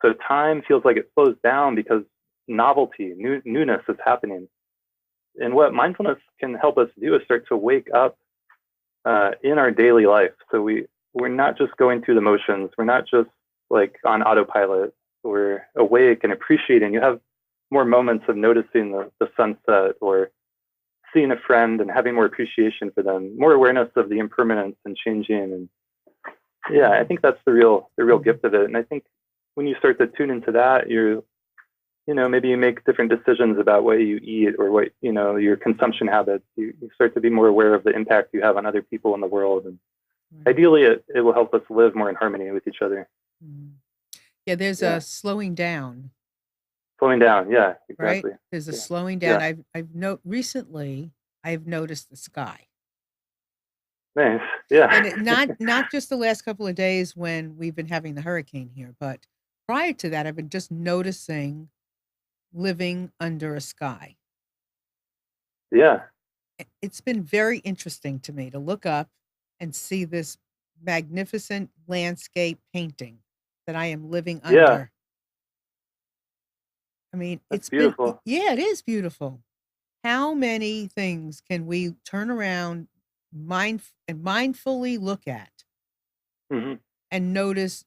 So time feels like it slows down because novelty, newness is happening. And what mindfulness can help us do is start to wake up in our daily life. So we're not just going through the motions. We're not just like on autopilot or awake and appreciating. You have more moments of noticing the sunset or seeing a friend and having more appreciation for them, more awareness of the impermanence and changing. And yeah, I think that's the real gift of it. And I think when you start to tune into that, maybe you make different decisions about what you eat or what, your consumption habits. You start to be more aware of the impact you have on other people in the world. And ideally, it will help us live more in harmony with each other. Yeah, there's a slowing down. Slowing down, yeah, exactly. Right? There's a slowing down. Recently I've noticed the sky. Nice, yeah. And not just the last couple of days when we've been having the hurricane here, but prior to that, I've been just noticing living under a sky. Yeah. It's been very interesting to me to look up and see this magnificent landscape painting that I am living under. Yeah. I mean, it's beautiful. It is beautiful. How many things can we turn around mindfully look at and notice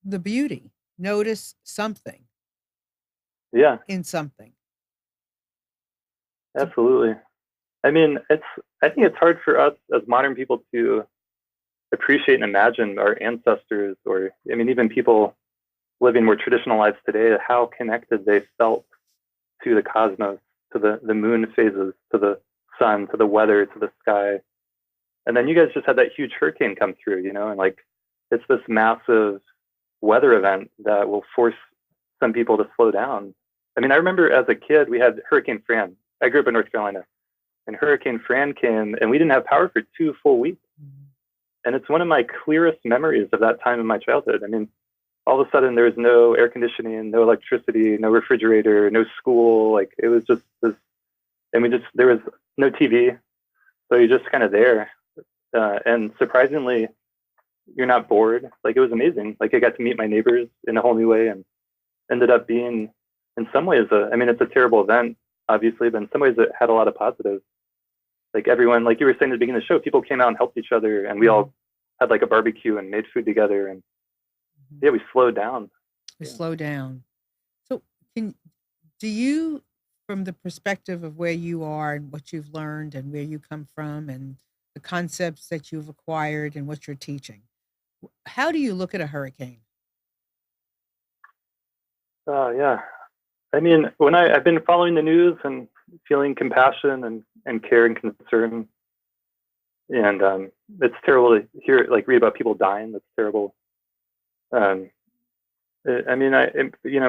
the beauty, notice something in something? Absolutely. I mean, I think it's hard for us as modern people to appreciate and imagine our ancestors, or I mean, even people living more traditional lives today, how connected they felt to the cosmos, to the moon phases, to the sun, to the weather, to the sky. And then you guys just had that huge hurricane come through, and like it's this massive weather event that will force some people to slow down. I mean, I remember as a kid, we had Hurricane Fran. I grew up in North Carolina, and Hurricane Fran came, and we didn't have power for 2 full weeks. And it's one of my clearest memories of that time in my childhood. I mean, all of a sudden there was no air conditioning, no electricity, no refrigerator, no school. Like it was just this, and there was no TV. So you're just kind of there. And surprisingly, you're not bored. Like it was amazing. Like I got to meet my neighbors in a whole new way, and ended up being, in some ways, it's a terrible event, obviously, but in some ways it had a lot of positives. Like everyone, like you were saying at the beginning of the show, people came out and helped each other, and we all had like a barbecue and made food together, and we slowed down. Slowed down. So do you, from the perspective of where you are and what you've learned and where you come from and the concepts that you've acquired and what you're teaching, how do you look at a hurricane? Yeah. I mean, when I've been following the news and feeling compassion and care and concern, and it's terrible to read about people dying. That's terrible. It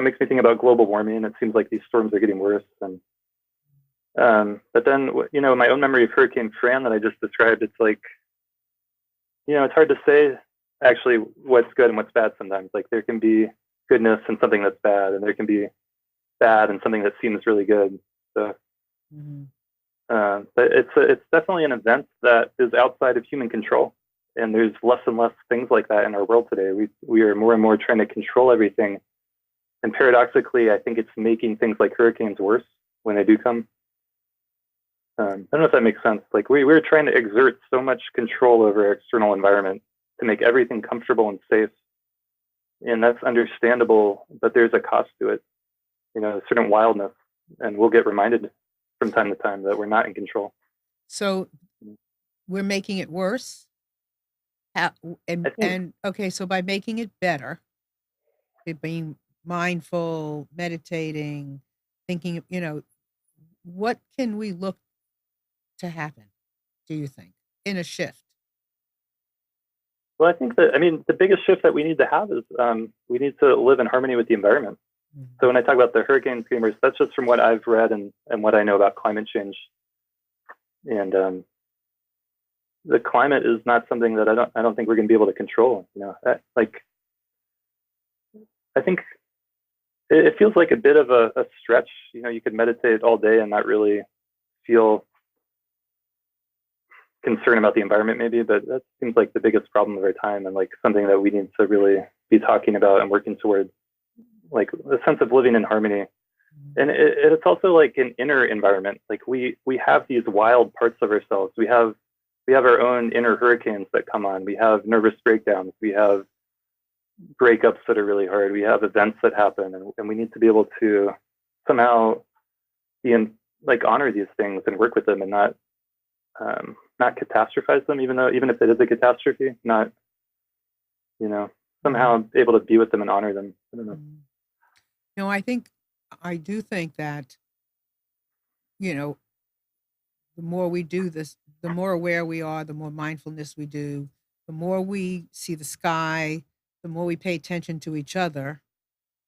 makes me think about global warming. It seems like these storms are getting worse. And but then, my own memory of Hurricane Fran that I just described, it's like, it's hard to say actually what's good and what's bad sometimes. Like there can be goodness in something that's bad, and there can be bad in something that seems really good. So, but it's definitely an event that is outside of human control. And there's less and less things like that in our world today. We are more and more trying to control everything. And paradoxically, I think it's making things like hurricanes worse when they do come. I don't know if that makes sense. Like we're trying to exert so much control over our external environment to make everything comfortable and safe. And that's understandable, but there's a cost to it, a certain wildness. And we'll get reminded from time to time that we're not in control. So we're making it worse? Okay, so by making it better, being mindful, meditating, thinking, what can we look to happen, do you think, in a shift? Well, I think that, the biggest shift that we need to have is we need to live in harmony with the environment. So when I talk about the hurricane screamers, that's just from what I've read and what I know about climate change. And the climate is not something that I don't think we're going to be able to control. I think it feels like a bit of a stretch. You could meditate all day and not really feel concern about the environment, maybe, but that seems like the biggest problem of our time, and like something that we need to really be talking about and working towards, like the sense of living in harmony. And it's also like an inner environment. Like we have these wild parts of ourselves. We have our own inner hurricanes that come on. We have nervous breakdowns. We have breakups that are really hard. We have events that happen, and we need to be able to somehow be in, like, honor these things and work with them, and not catastrophize them, even if it is a catastrophe, not, somehow able to be with them and honor them. I don't know. No, I do think that, the more we do this, the more aware we are, the more mindfulness we do, the more we see the sky, the more we pay attention to each other,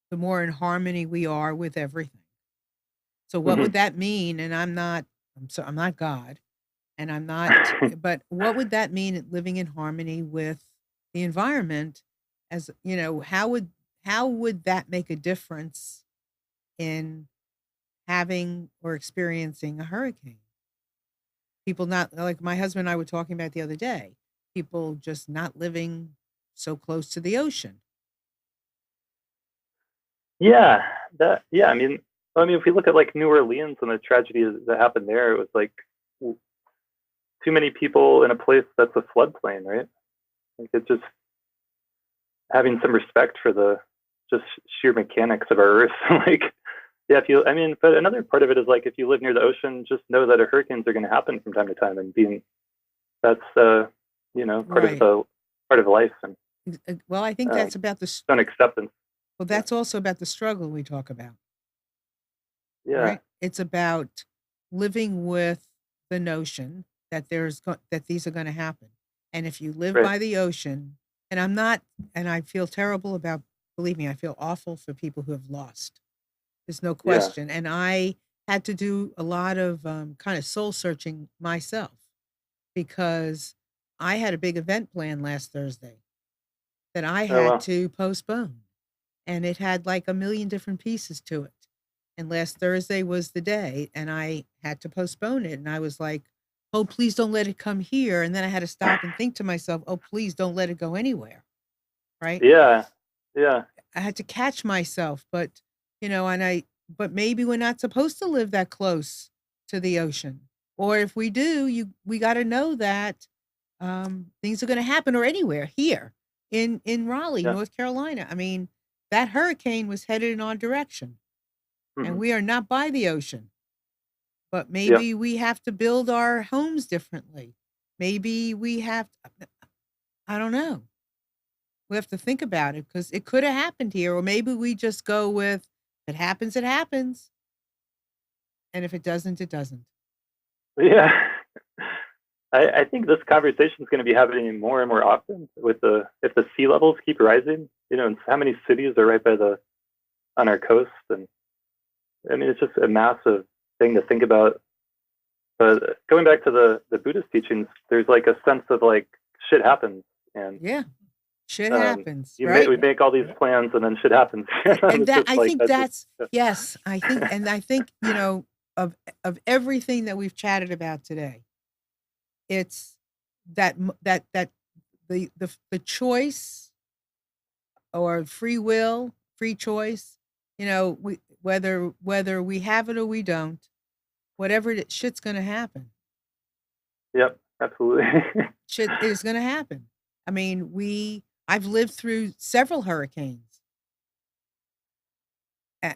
the more in harmony we are with everything. So what would that mean? And I'm not God, and I'm not, but what would that mean, living in harmony with the environment? As how would that make a difference in having or experiencing a hurricane? People not, like my husband and I were talking about the other day, people just not living so close to the ocean. Yeah, I mean, if we look at like New Orleans and the tragedy that happened there, it was like too many people in a place that's a floodplain, right? Like, it's just having some respect for the just sheer mechanics of our earth. Like, yeah, but another part of it is, like, if you live near the ocean, just know that hurricanes are going to happen from time to time, and that's part of life. And well, I think that's about the an acceptance. Well, that's also about the struggle we talk about. Yeah, right? It's about living with the notion that that these are going to happen, and if you live by the ocean, and I feel terrible about. Believe me, I feel awful for people who have lost. There's no question. And I had to do a lot of kind of soul searching myself, because I had a big event planned last Thursday that I had to postpone. And it had like a million different pieces to it. And last Thursday was the day, and I had to postpone it. And I was like, oh, please don't let it come here. And then I had to stop and think to myself, oh, please don't let it go anywhere. Right? Yeah. I had to catch myself, but but maybe we're not supposed to live that close to the ocean. Or if we do, we got to know that things are going to happen, or anywhere here in Raleigh, North Carolina. I mean, that hurricane was headed in our direction, and we are not by the ocean. But maybe we have to build our homes differently. Maybe we have, I don't know. We have to think about it, because it could have happened here. Or maybe we just go with, if it happens, it happens. And if it doesn't, it doesn't. Yeah. I think this conversation is going to be happening more and more often if the sea levels keep rising, and how many cities are right on our coast. And I mean, it's just a massive thing to think about. But going back to the Buddhist teachings, there's like a sense of like shit happens. And shit happens. We make all these plans, and then shit happens. And I think of everything that we've chatted about today, it's that the choice, or free will, free choice. Whether we have it or we don't, whatever shit's going to happen. Yep, absolutely. Shit is going to happen. I mean, I've lived through several hurricanes,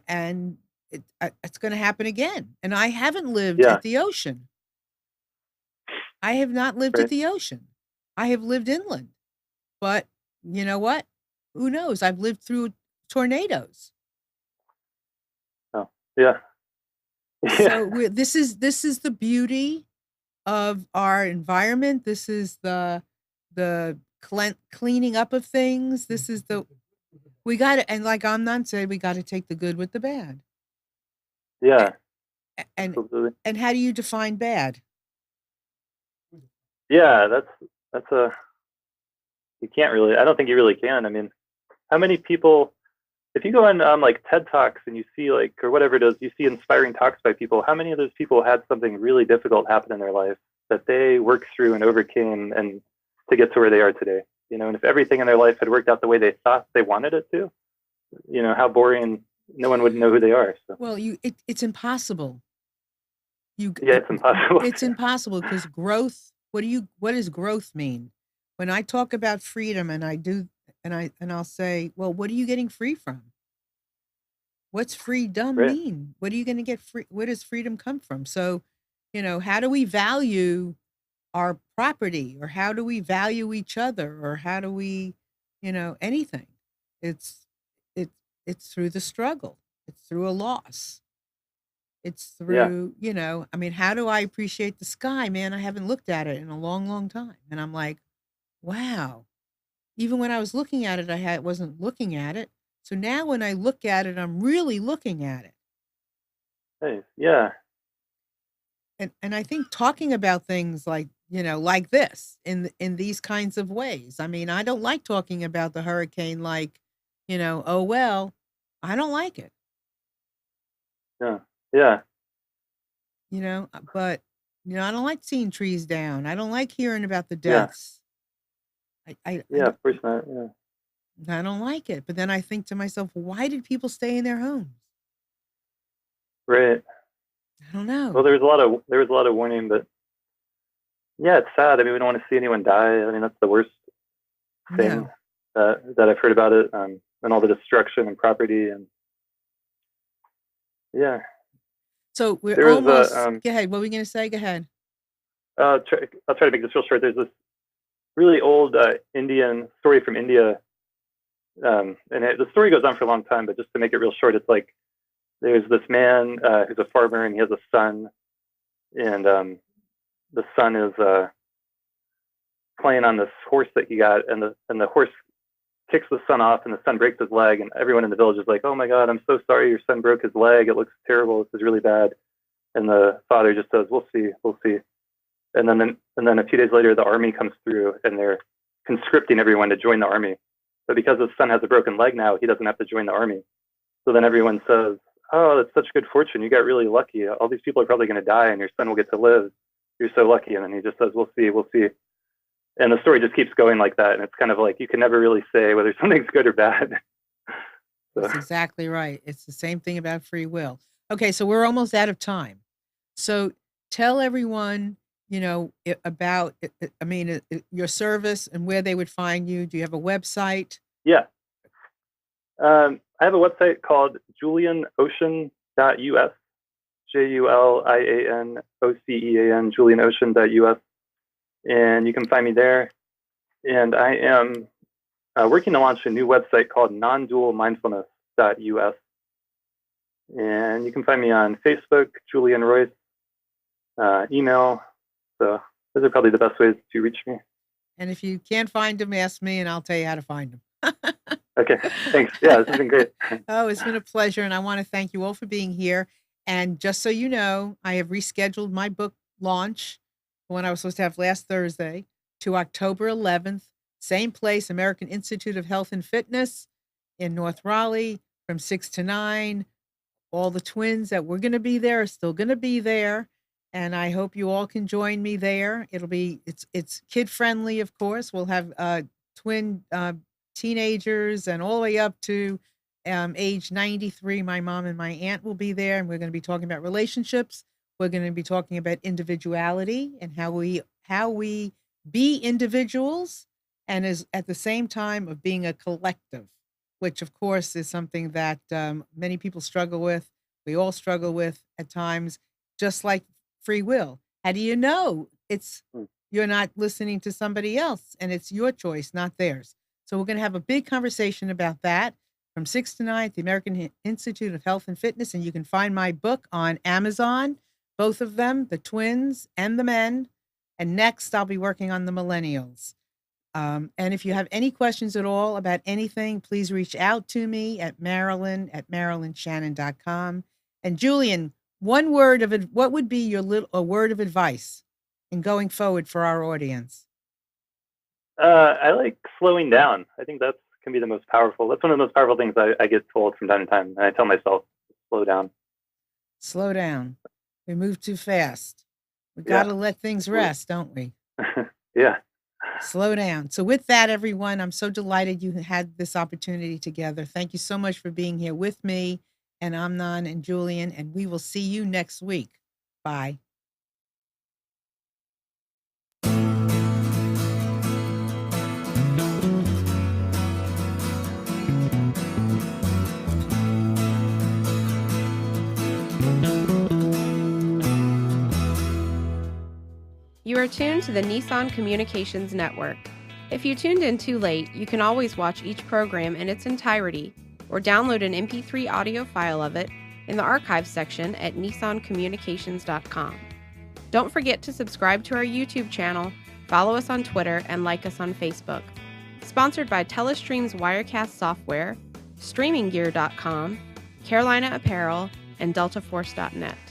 and it's going to happen again. And I haven't lived at the ocean. I have not lived at the ocean. I have lived inland. But you know what? Who knows? I've lived through tornadoes. Oh, yeah. So this is the beauty of our environment. This is the cleaning up of things. This is we got to, and like Amnon said, we got to take the good with the bad. Yeah. And how do you define bad? Yeah, that's you can't really. I don't think you really can. I mean, how many people? If you go on like TED Talks and you see like, or whatever it is, you see inspiring talks by people. How many of those people had something really difficult happen in their life that they worked through and overcame, and to get to where they are today? And if everything in their life had worked out the way they thought they wanted it to, how boring. No one would know who they are. So. Well, it's impossible. It's impossible. It's impossible, because growth. What does growth mean? When I talk about freedom, and I do, I'll say, well, what are you getting free from? What's freedom Right. mean? What are you going to get free? Where does freedom come from? So, how do we value our property, or how do we value each other, or how do we, anything? It's it it's through the struggle. It's through a loss. It's Yeah. through, I mean, how do I appreciate the sky, man? I haven't looked at it in a long, long time. And I'm like, wow. Even when I was looking at it, wasn't looking at it. So now when I look at it, I'm really looking at it. Nice. Yeah. And I think talking about things like, like this in these kinds of ways. I mean, I don't like talking about the hurricane like, oh well, I don't like it. Yeah. Yeah. But I don't like seeing trees down. I don't like hearing about the Yeah. deaths. I Yeah. Of course not. Yeah. I don't like it. But then I think to myself, why did people stay in their homes? Right. I don't Well, know. there was a lot of warning, but yeah, it's sad. I mean, we don't want to see anyone die. I mean, that's the worst thing No. that I've heard about it, and all the destruction and property, and yeah. So we're There was almost. a Go ahead. What were we going to say? Go ahead. I'll try to make this real short. There's this really old Indian story from India, and the story goes on for a long time, but just to make it real short, it's like there's this man who's a farmer, and he has a son, and the son is playing on this horse that he got, and the horse kicks the son off, and the son breaks his leg, and everyone in the village is like, "Oh my God, I'm so sorry, your son broke his leg. It looks terrible. This is really bad." And the father just says, "We'll see, we'll see." And then a few days later, the army comes through, and they're conscripting everyone to join the army. But because his son has a broken leg now, he doesn't have to join the army. So then everyone says, "Oh, that's such good fortune. You got really lucky. All these people are probably going to die, and your son will get to live. You're so lucky." And then he just says, "We'll see, we'll see." And the story just keeps going like that. And it's kind of like you can never really say whether something's good or bad. That's exactly right. It's the same thing about free will. Okay, so we're almost out of time. So tell everyone, about, your service and where they would find you. Do you have a website? Yeah. I have a website called julianocean.us, JulianOcean, julianocean.us. And you can find me there. And I am working to launch a new website called nondualmindfulness.us. And you can find me on Facebook, Julian Royce, email. So those are probably the best ways to reach me. And if you can't find them, ask me and I'll tell you how to find them. Okay, thanks. Yeah, this has been great. Oh, it's been a pleasure. And I want to thank you all for being here. And just so you know, I have rescheduled my book launch, the one I was supposed to have last Thursday, to October 11th. Same place, American Institute of Health and Fitness in North Raleigh, from 6 to 9. All the twins that were going to be there are still going to be there. And I hope you all can join me there. It's kid friendly, of course. We'll have twin teenagers and all the way up to age 93. My mom and my aunt will be there, and we're going to be talking about relationships. We're going to be talking about individuality and how we be individuals, and is at the same time of being a collective, which of course is something that many people struggle with. We all struggle with at times, just like free will. How do you know you're not listening to somebody else and it's your choice, not theirs? So we're going to have a big conversation about that from 6 to 9 at the American Institute of Health and Fitness. And you can find my book on Amazon, both of them, the twins and the men. And next, I'll be working on the millennials. And if you have any questions at all about anything, please reach out to me at marilynshannon.com. And Julian, what would be a word of advice in going forward for our audience? I like slowing down. I think that can be the most powerful. That's one of the most powerful things I get told from time to time. And I tell myself, slow down. Slow down. We move too fast. We got to let things rest, don't we? Yeah. Slow down. So with that, everyone, I'm so delighted you had this opportunity together. Thank you so much for being here with me and Amnon and Julian, and we will see you next week. Bye. You are tuned to the Nissan Communications Network. If you tuned in too late, you can always watch each program in its entirety or download an MP3 audio file of it in the archives section at nissancommunications.com. Don't forget to subscribe to our YouTube channel, follow us on Twitter, and like us on Facebook. Sponsored by Telestream's Wirecast software, StreamingGear.com, Carolina Apparel, and DeltaForce.net.